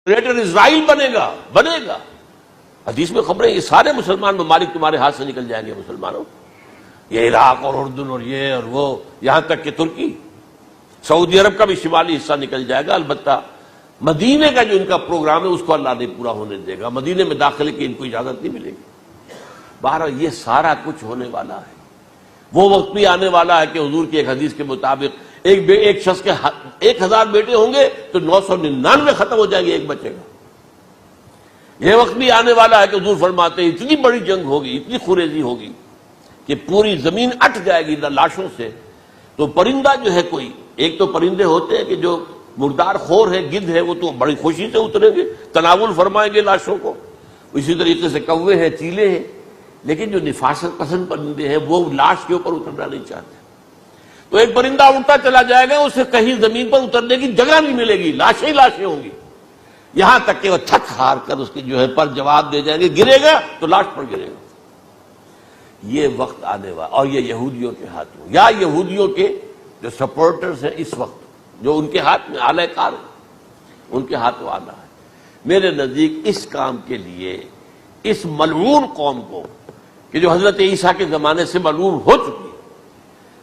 Greater اسرائیل بنے گا حدیث میں خبریں یہ سارے مسلمان ممالک تمہارے ہاتھ سے نکل جائیں گے مسلمانوں، یہ عراق اور اردن اور یہ اور وہ، یہاں تک کہ ترکی، سعودی عرب کا بھی شمالی حصہ نکل جائے گا۔ البتہ مدینے کا جو ان کا پروگرام ہے اس کو اللہ نہیں پورا ہونے دے گا، مدینے میں داخلے کی ان کو اجازت نہیں ملے گی۔ بہرحال یہ سارا کچھ ہونے والا ہے۔ وہ وقت بھی آنے والا ہے کہ حضور کی ایک حدیث کے مطابق ایک شخص کے 1000 بیٹے ہوں گے تو 999 ختم ہو جائیں گے، ایک بچے گا۔ یہ وقت بھی آنے والا ہے کہ حضور فرماتے ہیں اتنی بڑی جنگ ہوگی، اتنی خوریزی ہوگی کہ پوری زمین اٹھ جائے گی لاشوں سے۔ تو پرندہ جو ہے کوئی، ایک تو پرندے ہوتے ہیں کہ جو مردار خور ہے، گدھ ہے، وہ تو بڑی خوشی سے اتریں گے، تناول فرمائیں گے لاشوں کو۔ اسی طریقے سے کوے ہیں، چیلے ہیں، لیکن جو نفاست پسند پرندے ہیں وہ لاش کے اوپر اترنا نہیں چاہتے۔ تو ایک پرندہ اڑتا چلا جائے گا، اسے کہیں زمین پر اترنے کی جگہ نہیں ملے گی، لاشیں ہی لاشیں ہوں گی، یہاں تک کہ وہ تھک ہار کر اس کی جو ہے پر جواب دے جائیں گے، گرے گا تو لاش پر گرے گا۔ یہ وقت آنے والا، اور یہ یہودیوں کے ہاتھوں، یا یہودیوں کے جو سپورٹرز ہیں اس وقت، جو ان کے ہاتھ میں آلہ کار ہے، ان کے ہاتھوں آنا ہے۔ میرے نزدیک اس کام کے لیے اس ملعون قوم کو، کہ جو حضرت عیسیٰ کے زمانے سے ملعون ہو چکی ہے،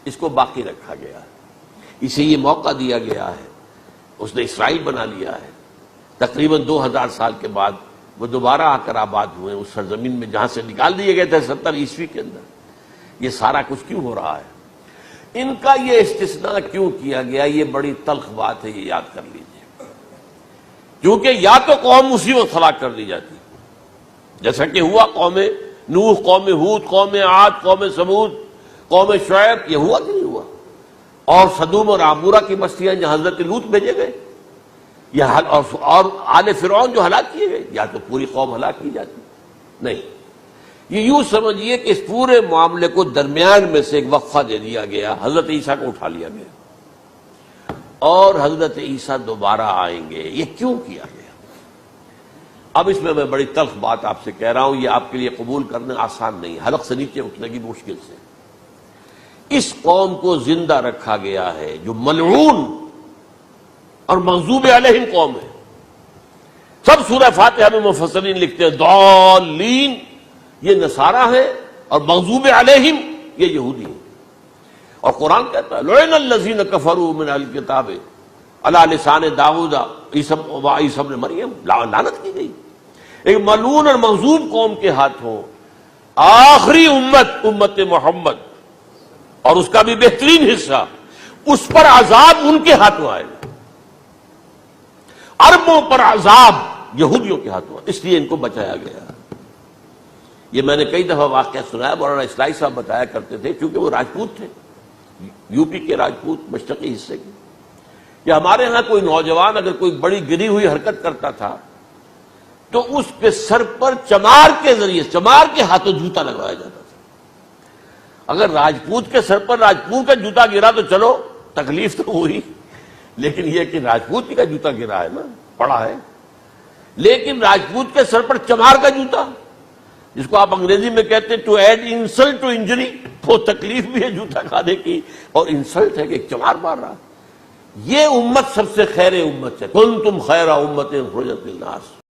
اس کو باقی رکھا گیا ہے، اسے یہ موقع دیا گیا ہے۔ اس نے اسرائیل بنا لیا ہے، تقریباً 2000 سال کے بعد وہ دوبارہ آ کر آباد ہوئے اس سرزمین میں جہاں سے نکال دیے گئے تھے 70 عیسوی کے اندر۔ یہ سارا کچھ کیوں ہو رہا ہے؟ ان کا یہ استثناء کیوں کیا گیا؟ یہ بڑی تلخ بات ہے، یہ یاد کر لیجیے۔ کیونکہ یا تو قوم اسی وقت ہلاک کر دی جاتی، جیسا کہ ہوا قوم نوح، قوم ہود، قوم عاد، قوم ثمود، قوم شعیب، یہ ہوا کہ نہیں ہوا؟ اور سدوم اور عمورہ کی بستیاں جہاں حضرت لوط بھیجے گئے، اور آل فرعون جو ہلاک کیے گئے، یا تو پوری قوم ہلاک کی جاتی؟ نہیں، یہ یوں سمجھیے کہ اس پورے معاملے کو درمیان میں سے ایک وقفہ دے دیا گیا، حضرت عیسیٰ کو اٹھا لیا گیا، اور حضرت عیسیٰ دوبارہ آئیں گے۔ یہ کیوں کیا گیا؟ اب اس میں بڑی تلخ بات آپ سے کہہ رہا ہوں، یہ آپ کے لیے قبول کرنا آسان نہیں، حلق سے نیچے اٹھنے کی مشکل سے۔ اس قوم کو زندہ رکھا گیا ہے جو ملعون اور مغضوب علیہم قوم ہے۔ سب سورہ فاتحہ میں مفسرین لکھتے ہیں ضالین، یہ نصارہ ہیں، اور مغضوب علیہم یہ یہودی ہیں۔ اور قرآن کہتا ہے لعن الذین کفروا من اہل الکتاب علی لسان داؤد وعیسی ابن مریم، لعنت کی گئی ایک ملعون اور مغضوب قوم کے ہاتھوں آخری امت محمد، اور اس کا بھی بہترین حصہ، اس پر عذاب ان کے ہاتھوں آئے گا۔ عربوں پر عذاب یہودیوں کے ہاتھوں، اس لیے ان کو بچایا گیا۔ یہ میں نے کئی دفعہ واقعہ سنایا، مولانا اسلائی صاحب بتایا کرتے تھے، کیونکہ وہ راجپوت تھے، یو پی کے راجپوت، مشرقی حصے کے، کہ ہمارے ہاں کوئی نوجوان اگر کوئی بڑی گری ہوئی حرکت کرتا تھا تو اس کے سر پر چمار کے ذریعے، چمار کے ہاتھوں جوتا لگوایا جاتا تھا۔ اگر راجپوت کے سر پر راجپوت کا جوتا گرا تو چلو تکلیف تو ہوئی، لیکن یہ کہ راجپوت کا جوتا گرا ہے نا، پڑا ہے، لیکن راجپوت کے سر پر چمار کا جوتا، جس کو آپ انگریزی میں کہتے ہیں to add insult to injury, وہ تکلیف بھی ہے جوتا کھانے کی، اور انسلٹ ہے کہ ایک چمار مار رہا۔ یہ امت سب سے خیر امت ہے، کنتم خیر امت اخرجت للناس۔